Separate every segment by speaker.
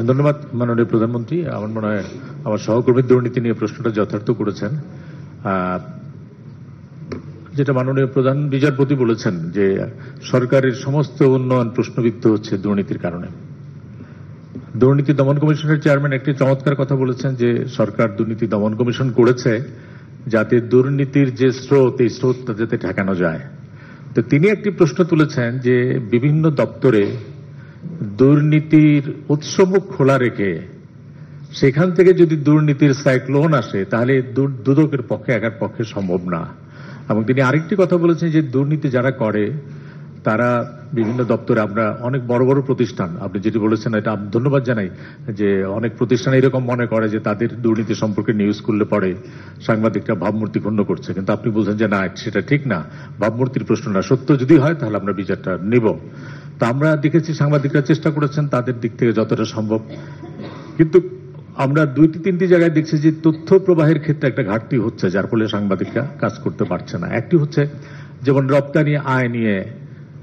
Speaker 1: ধন্যবাদ মাননীয় প্রধানমন্ত্রী। আমার মনে হয় আমার সহকর্মীর দুর্নীতি নিয়ে প্রশ্নটা যথার্থ করেছেন। যেটা মাননীয় প্রধান বিচারপতি বলেছেন যে সরকারের সমস্ত উন্নয়ন প্রশ্নবিদ্ধ হচ্ছে দুর্নীতির কারণে। দুর্নীতি দমন কমিশনের চেয়ারম্যান একটি চমৎকার কথা বলেছেন যে সরকার দুর্নীতি দমন কমিশন করেছে যাতে দুর্নীতির যে স্রোত, এই স্রোতটা যাতে ঠেকানো যায়। তো তিনি একটি প্রশ্ন তুলেছেন যে বিভিন্ন দপ্তরে দুর্নীতির উৎসমুখ খোলা রেখে সেখান থেকে যদি দুর্নীতির সাইক্লোন আসে তাহলে দুদকের পক্ষে একার পক্ষে সম্ভব না। এবং তিনি আরেকটি কথা বলেছেন যে দুর্নীতি যারা করে তারা বিভিন্ন দপ্তরে, আমরা অনেক বড় বড় প্রতিষ্ঠান, আপনি যেটি বলেছেন এটা ধন্যবাদ জানাই, যে অনেক প্রতিষ্ঠান এরকম মনে করে যে তাদের দুর্নীতি সম্পর্কে নিউজ করলে পরে সাংবাদিকরা ভাবমূর্তি ক্ষুণ্ণ করছে, কিন্তু আপনি বলছেন যে না, সেটা ঠিক না, ভাবমূর্তির প্রশ্ন না, সত্য যদি হয় তাহলে আমরা বিচারটা নেব। তা আমরা দেখেছি সাংবাদিকরা চেষ্টা করেছেন তাদের দিক থেকে যতটা সম্ভব, কিন্তু আমরা দুইটি তিনটি জায়গায় দেখছি যে তথ্য প্রবাহের ক্ষেত্রে একটা ঘাটতি হচ্ছে, যার ফলে সাংবাদিকরা কাজ করতে পারছে না। একটি হচ্ছে যেমন রপ্তানি আয় নিয়ে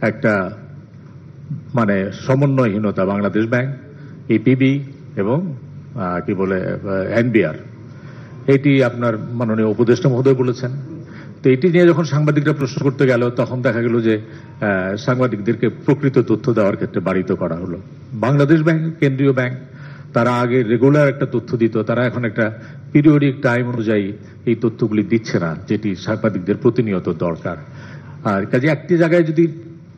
Speaker 1: একটা মানে সমন্বয়হীনতা, বাংলাদেশ ব্যাংক, এপিবি এবং কি বলে এনবিআর, এটি আপনার মাননীয় উপদেষ্টা মহোদয় বলেছেন। তো এটি নিয়ে যখন সাংবাদিকরা প্রশ্ন করতে গেল তখন দেখা গেল যে সাংবাদিকদেরকে প্রকৃত তথ্য দেওয়ার ক্ষেত্রে বারিত করা হলো। বাংলাদেশ ব্যাংক, কেন্দ্রীয় ব্যাংক, তারা আগে রেগুলার একটা তথ্য দিত, তারা এখন একটা পিরিয়ডিক টাইম অনুযায়ী এই তথ্যগুলি দিচ্ছে না, যেটি সাংবাদিকদের প্রতিনিয়ত দরকার। আর কাজে একটি জায়গায় যদি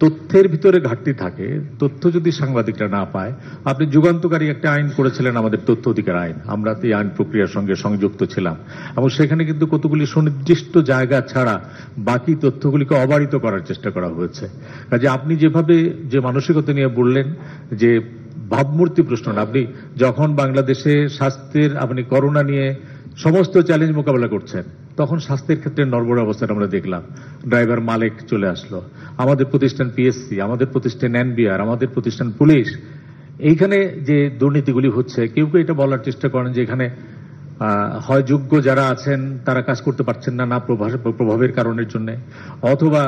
Speaker 1: তথ্যের ভিতরে ঘাটতি থাকে, তথ্য যদি সাংবাদিকরা না পায়, আপনি যুগান্তকারী একটা আইন করেছিলেন, আমাদের তথ্য অধিকার আইন, আমরা এই আইন প্রক্রিয়ার সঙ্গে সংযুক্ত ছিলাম, এবং সেখানে কিন্তু কতগুলি সুনির্দিষ্ট জায়গা ছাড়া বাকি তথ্যগুলিকে অবারিত করার চেষ্টা করা হয়েছে। কাজে আপনি যেভাবে যে মানসিকতা নিয়ে বললেন যে ভাবমূর্তি প্রশ্ন না, আপনি যখন বাংলাদেশে স্বাস্থ্যের, আপনি করোনা নিয়ে সমস্ত চ্যালেঞ্জ মোকাবেলা করছেন, তখন স্বাস্থ্যের ক্ষেত্রে নড়বড়ে অবস্থাটা আমরা দেখলাম। ড্রাইভার মালিক চলে আসলো, আমাদের প্রতিষ্ঠান পিএসসি, আমাদের প্রতিষ্ঠান এনবিআর, আমাদের প্রতিষ্ঠান পুলিশ, এইখানে যে দুর্নীতিগুলি হচ্ছে, কেউ কেউ এটা বলার চেষ্টা করেন যে এখানে হয় যোগ্য যারা আছেন তারা কাজ করতে পারছেন না, না প্রভাবের কারণের জন্য, অথবা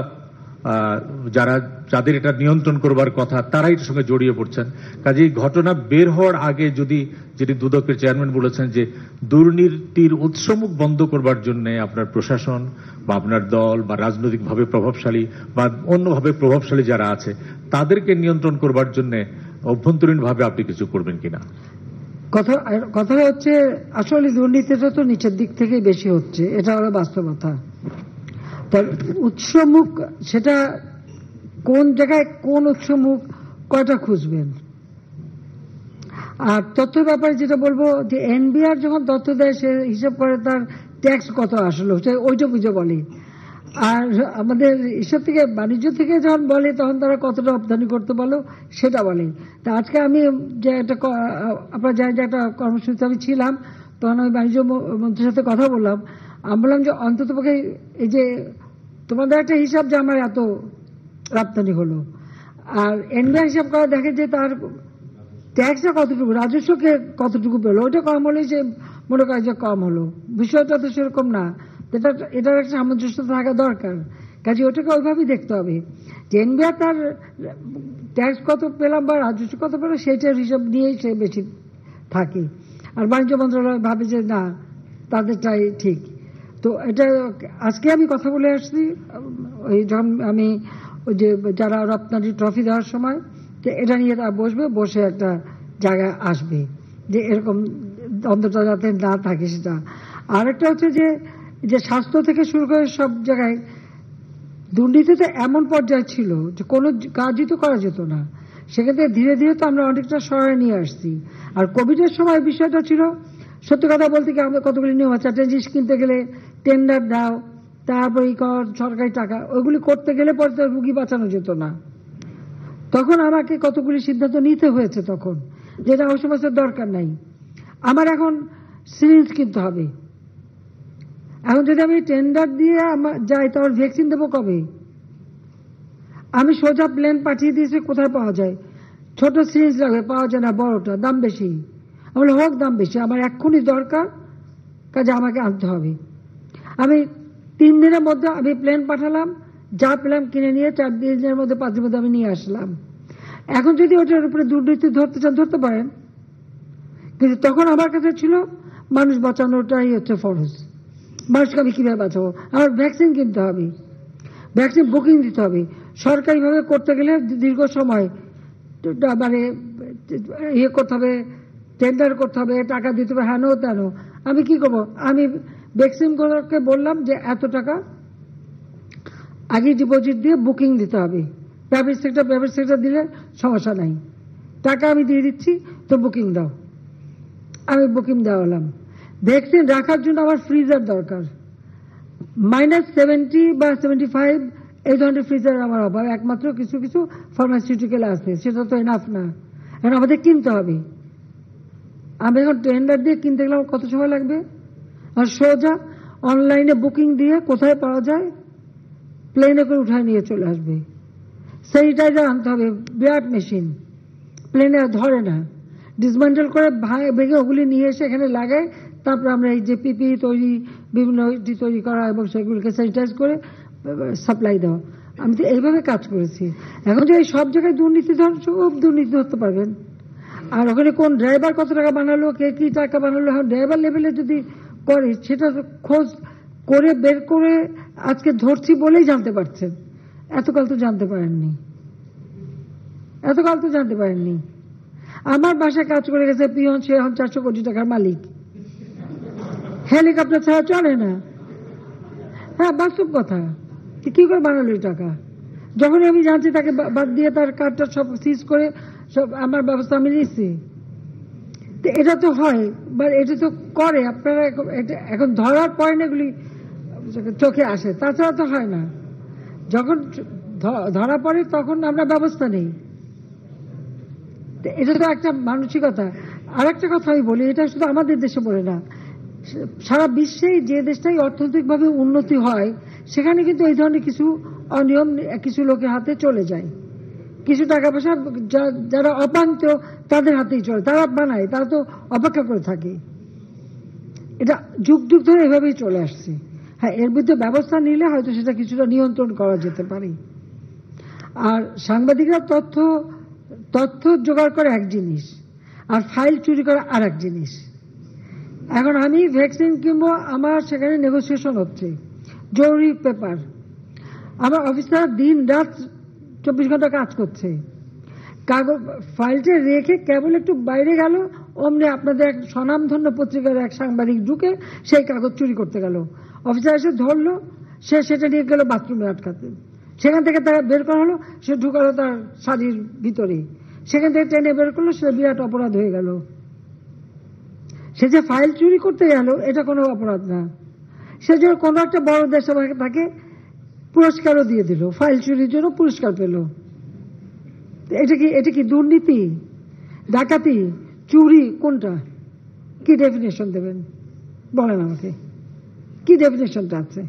Speaker 1: যাদের এটা নিয়ন্ত্রণ করবার কথা তারাই এর সঙ্গে জড়িয়ে পড়ছেন। কাজেই ঘটনা বের হওয়ার আগে যদি, যেটি দুদকের চেয়ারম্যান বলেছেন যে দুর্নীতির উৎসমুখ বন্ধ করবার জন্য আপনার প্রশাসন বা আপনার দল বা রাজনৈতিকভাবে প্রভাবশালী বা অন্যভাবে প্রভাবশালী যারা আছে তাদেরকে নিয়ন্ত্রণ করবার জন্য অভ্যন্তরীণভাবে আপনি কিছু করবেন কিনা?
Speaker 2: কথা হচ্ছে আসলে দুর্নীতিটা তো নিচের দিক থেকে বেশি হচ্ছে, এটা হলো বাস্তবতা। তার উৎসমুখ, সেটা কোন জায়গায় কোন উৎসমুখ কয়টা খুঁজবেন। আর তথ্য ব্যাপারে যেটা বলবো যে এনবিআর যখন তথ্য দেয় সে হিসাব করে তার ট্যাক্স কত আসলো, ওইটা বুঝে বলে। আর আমাদের এসব থেকে বাণিজ্য থেকে যখন বলে তখন তারা কতটা রপ্তানি করতে পারলো সেটা বলে। তা আজকে আমি যে একটা আপনার জানেন যে একটা কর্মসূচিতে আমি ছিলাম, তখন আমি বাণিজ্য মন্ত্রীর সাথে কথা বললাম। আমি বললাম যে অন্তত পক্ষে এই যে তোমাদের একটা হিসাব যে আমার এত রপ্তানি হলো, আর এনবিআর হিসাব করা দেখে যে তার ট্যাক্সটা কতটুকু, রাজস্বকে কতটুকু পেলো, ওইটা কম হলে সে মনে করে যে কম হলো। বিষয়টা তো সেরকম না, এটার একটা সামঞ্জস্য থাকা দরকার। কাজে ওটাকে ওইভাবেই দেখতে হবে যে এনবিআর তার ট্যাক্স কত পেলাম বা রাজস্ব কত পেলাম সেইটার হিসাব নিয়েই সে বেশি থাকে। আর বাণিজ্য মন্ত্রণালয় ভাবে যে না, তাদেরটাই ঠিক। তো এটা আজকে আমি কথা বলে আসছি, ওই যখন আমি ওই যে যারা রপ্তানি ট্রফি দেওয়ার সময়, যে এটা নিয়ে তারা বসবে, বসে একটা জায়গায় আসবে যে এরকম দ্বন্দ্বটা যাতে না থাকে সেটা। আর একটা হচ্ছে যে স্বাস্থ্য থেকে শুরু করে সব জায়গায় দুর্নীতিতে এমন পর্যায়ে ছিল যে কোনো কাজই তো করা যেত না। সেক্ষেত্রে ধীরে ধীরে তো আমরা অনেকটা সহায় নিয়ে আসছি। আর কোভিডের সময় বিষয়টা ছিল, সত্যি কথা বলতে কি, আমাদের কতগুলি নিয়ম আছে, একটা জিনিস কিনতে গেলে টেন্ডার দাও, তারপর সরকারি টাকা, ওইগুলি করতে গেলে পরে তো রুগী বাঁচানো যেত না। তখন আমাকে কতগুলি সিদ্ধান্ত নিতে হয়েছে তখন, যেটা ওই সমস্ত দরকার নাই। আমার এখন সিরিঞ্জ কিনতে হবে, এখন যদি আমি টেন্ডার দিয়ে যাই তাহলে ভ্যাকসিন দেবো কবে? আমি সোজা প্লেন পাঠিয়ে দিয়েছি, কোথায় পাওয়া যায়? ছোট সিরিঞ্জ লাগবে, পাওয়া যায় না, বড়টা দাম বেশি। আমি হোক দাম বেশি, আমার এক্ষুনি দরকার, কাজে আমাকে আনতে হবে। আমি 3 দিনের মধ্যে আমি প্লেন পাঠালাম, যা প্লেন কিনে নিয়ে 4 দিনের মধ্যে 5 দিনের মধ্যে আমি নিয়ে আসলাম। এখন যদি ওটার উপরে দুর্নীতি ধরতে চান ধরতে পারেন, কিন্তু তখন আমার কাছে ছিল মানুষ বাঁচানোটাই হচ্ছে ফরজ। মানুষকে আমি কিভাবে বাঁচাবো? আমার ভ্যাকসিন কিনতে হবে, ভ্যাকসিন বুকিং দিতে হবে, সরকারিভাবে করতে গেলে দীর্ঘ সময় মানে ইয়ে করতে হবে, টেন্ডার করতে হবে, টাকা দিতে হবে, হ্যানো তেন। আমি কি করবো? আমি ভ্যাকসিনগুলোকে বললাম যে এত টাকা আগে ডিপোজিট দিয়ে বুকিং দিতে হবে। প্রাইভেট সেক্টর দিলে সমস্যা নাই, টাকা আমি দিয়ে দিচ্ছি, তো বুকিং দাও। আমি বুকিং দেওয়ালাম। ভ্যাকসিন রাখার জন্য আমার ফ্রিজার দরকার, -70 বা 75 এই ধরনের ফ্রিজার আমার অভাব। একমাত্র কিছু কিছু ফার্মাসিউটিক্যাল আছে, সেটা তো এনাফ না, এখন আমাদের কিনতে হবে। আমি এখন টেন্ডার দিয়ে কিনতে গেলে কত সময় লাগবে? আর সোজা অনলাইনে বুকিং দিয়ে কোথায় পাওয়া যায় প্লেনে করে উঠায় নিয়ে চলে আসবে। স্যানিটাইজার আনতে হবে, বিরাট মেশিন, প্লেনে ধরে না, ডিসমেন্টেল করে ভেঙে ওগুলি নিয়ে এসে এখানে লাগায়, তারপর আমরা এই যে পিপি তৈরি, বিভিন্ন তৈরি করা এবং সেগুলোকে স্যানিটাইজ করে সাপ্লাই দেওয়া। আমি তো এইভাবে কাজ করেছি। এখন যে এই সব জায়গায় দুর্নীতি ধরেন, সব দুর্নীতি ধরতে পারবেন। আর ওখানে কোন ড্রাইভার কত টাকা বানালো, কে কি টাকা বানালো, এখন ড্রাইভার লেভেলে যদি করে সেটা খোঁজ করে বের করে আজকে ধরছি বলেই জানতে পারছেন। এতকাল তো জানতে পারেননি, এতকাল তো জানতে পারেননি। আমার বাসায় কাজ করে গেছে পিয়ন, সে এখন 400 কোটি টাকার মালিক, হেলিকপ্টার ছাড়া চলে না। হ্যাঁ, বাস্তব কথা। কি করে বানালো এই টাকা? যখনই আমি জানছি তাকে বাদ দিয়ে তার কার্ডটা সব সিজ করে সব আমার ব্যবস্থা আমি নিচ্ছি। এটা তো হয়, বা এটা তো করে আপনারা এখন ধরার পরে না এগুলি চোখে আসে, তাছাড়া তো হয় না। যখন ধরা পড়ে তখন আমরা ব্যবস্থা নেই। এটা তো একটা মানসিকতা। আর একটা কথা আমি বলি, এটা শুধু আমাদের দেশে বলে না, সারা বিশ্বেই যে দেশটাই অর্থনৈতিকভাবে উন্নতি হয় সেখানে কিন্তু এই ধরনের কিছু অনিয়ম কিছু লোকের হাতে চলে যায়। কিছু টাকা পয়সা যারা অপান্ত তাদের হাতেই চলে, তারা বানায়, তারা তো অপেক্ষা করে থাকে। এটা যুগ যুগ ধরে এভাবেই চলে আসছে। হ্যাঁ, এর বিরুদ্ধে ব্যবস্থা নিলে হয়তো সেটা কিছুটা নিয়ন্ত্রণ করা যেতে পারে। আর সাংবাদিকরা তথ্য জোগাড় করে এক জিনিস, আর ফাইল চুরি করা আর এক জিনিস। এখন আমি ভ্যাকসিন কিনবো, আমার সেখানে নেগোসিয়েশন হচ্ছে, জরুরি পেপার, আমার অফিসার দিন রাত 24 ঘন্টা কাজ করছে, কাগজ ফাইলটা রেখে কেবল একটু বাইরে গেল, অমনি আপনাদের এক স্বনামধন্য পত্রিকার এক সাংবাদিক ঢুকে সেই কাগজ চুরি করতে গেল। অফিসার এসে ধরলো, সে সেটা নিয়ে গেল বাথরুমে আটকাতে, সেখান থেকে তারা বের করা হলো, সে ঢুকালো তার শাড়ির ভিতরে, সেখান থেকে টেনে বের করলো, সেটা বিরাট অপরাধ হয়ে গেল। সে যে ফাইল চুরি করতে গেল এটা কোনো অপরাধ না, সে জন্য কোনো একটা বড় দেশ তাকে পুরস্কারও দিয়ে দিল, ফাইল চুরির জন্য পুরস্কার পেল। এটা কি দুর্নীতি, ডাকাতি, চুরি, কোনটা? কি ডেফিনেশন দেবেন বলেন আমাকে, কি ডেফিনেশনটা আছে?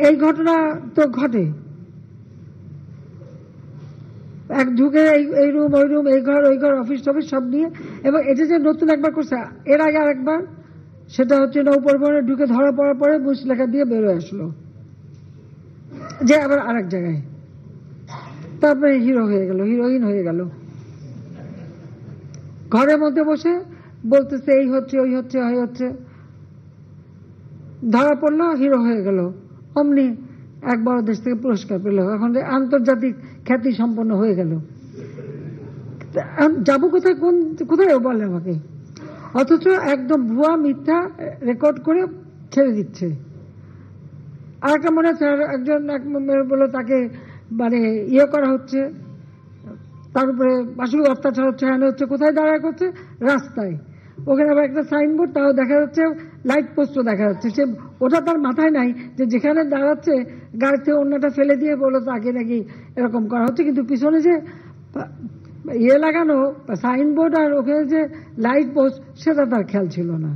Speaker 2: এই ঘটনা তো ঘটে, এক ঢুকে এই রুম ওই রুম, এই ঘর ওই ঘর, অফিস টফিস সব নিয়ে। এবং এটা যে নতুন একবার করছে, এর আগে আরেকবার, সেটা হচ্ছে নৌপরিবহনে ঢুকে ধরা পড়ার পরে মুচলেখা দিয়ে বেরোয় আসলো, যে আবার আরেক জায়গায়, তারপরে হিরো হয়ে গেল, হিরোইন হয়ে গেল। ঘরের মধ্যে বসে বলতেছে এই হচ্ছে ওই হচ্ছে ওই হচ্ছে, ধরা পড়লো, হিরো হয়ে গেল, অমনি এক বড় দেশ থেকে পুরস্কার পেল, এখন আন্তর্জাতিক খ্যাতি সম্পন্ন হয়ে গেল। যাবো কোথায়, কোথায় বলে আমাকে? অথচ একদম ভুয়া মিথ্যা রেকর্ড করে ছেড়ে দিচ্ছে। আর একটা মনে আছে, একজন বলে তাকে মানে ইয়ে করা হচ্ছে, তার উপরে আসলে অত্যাচার হচ্ছে, হ্যাঁ হচ্ছে, কোথায় দাঁড়ায় করছে? রাস্তায়। ওখানে আবার একটা সাইনবোর্ড, তাও দেখা যাচ্ছে, লাইট পোস্টও দেখা যাচ্ছে। সে ওটা তার মাথায় নাই যে যেখানে দাঁড়াচ্ছে গাড়ি থেকে অন্যটা ফেলে দিয়ে বলো তাকে নাকি এরকম করা হচ্ছে, কিন্তু পিছনে যে ইয়ে লাগানো সাইনবোর্ড আর ওখানে যে লাইট পোস্ট সেটা তার খেয়াল ছিল না,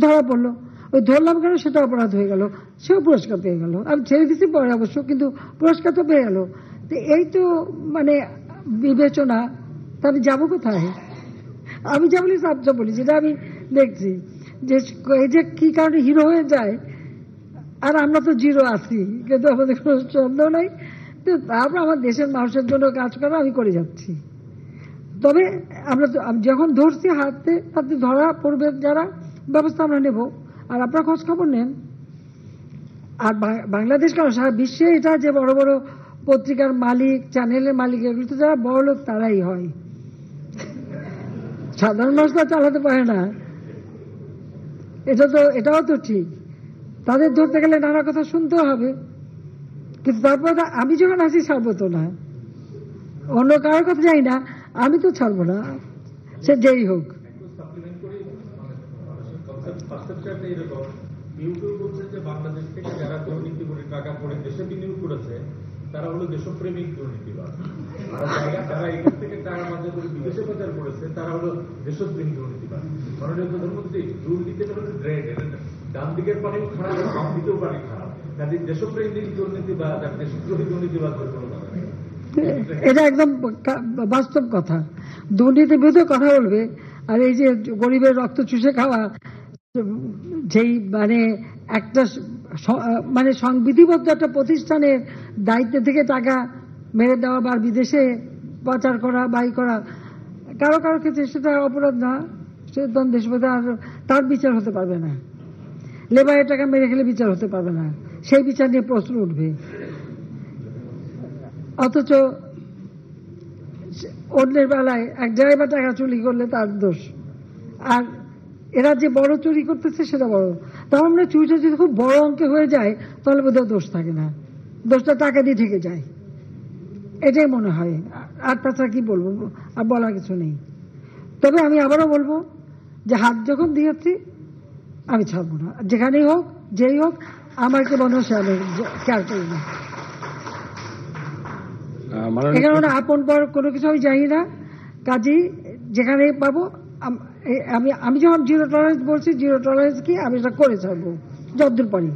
Speaker 2: ধরা পড়লো। ওই ধরলাম কেন, সেটা অপরাধ হয়ে গেল, সেও পুরস্কার পেয়ে গেল। আমি ছেড়ে দিচ্ছি পরে অবশ্য, কিন্তু পুরস্কার তো পেয়ে গেল। তো এই তো মানে বিবেচনা। তা আমি যাবো কোথায়? আমি যা বলি সব বলি, যেটা আমি দেখছি যে এই যে কি কারণে হিরো হয়ে যায়, আর আমরা তো জিরো আছি, কিন্তু আমাদের কোনো সন্দেহ নাই। তো তারপর আমার দেশের মানুষের জন্য কাজ করা আমি করে যাচ্ছি। তবে আমরা যখন ধরছি হাতে হাতে ধরা পড়বে যারা, ব্যবস্থা আমরা নেব। আর আপনারা খোঁজ খবর নেন। আর বাংলাদেশ কেন, সারা বিশ্বে এটা যে বড় বড় পত্রিকার মালিক, চ্যানেলের মালিক, এগুলো তো যারা বড় লোক তারাই হয়, সাধারণ মানুষ তো চালাতে পারে না। এটাও তো ঠিক, তাদের ধরতে গেলে নানা কথা শুনতে হবে, কিন্তু তারপর আমি যখন আসি ছাড়বো তো না, অন্য কারোর কথা যাই না, আমি তো ছাড়বো না, সে যেই হোক।
Speaker 1: ইউটিউব বলছে যে বাংলাদেশ থেকে যারা দুর্নীতি করে টাকা পড়ে দেশে বিনিয়োগ করেছে তারা হলো দেশপ্রেমিক দুর্নীতিবাদ, আর যারা এখান থেকে টাকা পাচার করে বিদেশে পাচার করেছে তারা হলো দেশপ্রেমী দুর্নীতিবাদ। মাননীয় প্রধানমন্ত্রী, দুর্নীতিটা হলো ড্রেড, ডান দিকের পানিও খারাপ, বাম দিকেও পানি খারাপ, কাজে দেশপ্রেমিক দুর্নীতিবাদ আর দেশদ্রোহী দুর্নীতিবাদ করে কোনো কথা নেই।
Speaker 2: এটা একদম বাস্তব কথা। দুর্নীতির বিরুদ্ধে কথা বলবে, আর এই যে গরিবের রক্ত চুষে খাওয়া, যেই মানে একটা মানে সংবিধিবদ্ধ একটা প্রতিষ্ঠানের দায়িত্ব থেকে টাকা মেরে দেওয়া বা বিদেশে পাচার করা, বাই করা, কারো কারো ক্ষেত্রে সেটা অপরাধ না, সে তখন দেশবাদী, আর তার বিচার হতে পারবে না। লেবারের টাকা মেরে খেলে বিচার হতে পারবে না, সেই বিচার নিয়ে প্রশ্ন উঠবে। অথচ অন্যের বেলায় এক ড্রাইভার টাকা চুরি করলে তার দোষ, আর এরা যে বড় চুরি করতেছে সেটা বড়। তাহলে আমরা চুরিটা যদি খুব বড় অঙ্কে হয়ে যায় তাহলে বোধহয় দোষ থাকে না, দোষটা টাকা দিয়ে ঠেকে যায়, এটাই মনে হয়। আর তাছাড়া কি বলবো, আর বলার কিছু নেই। তবে আমি আবারও বলবো যে হাত যখন দিয়েছি আমি ছাড়বো না, যেখানেই হোক যেই হোক, আমাকে মনে হয় আমি খেয়াল করি না। এখানে আপন পর কোনো কিছু আমি জানি না, কাজেই যেখানে পাবো আমি যখন জিরো টলারেন্স বলছি, জিরো টলারেন্স কি আমি এটা করে ছাড়বো যতদূর পারি।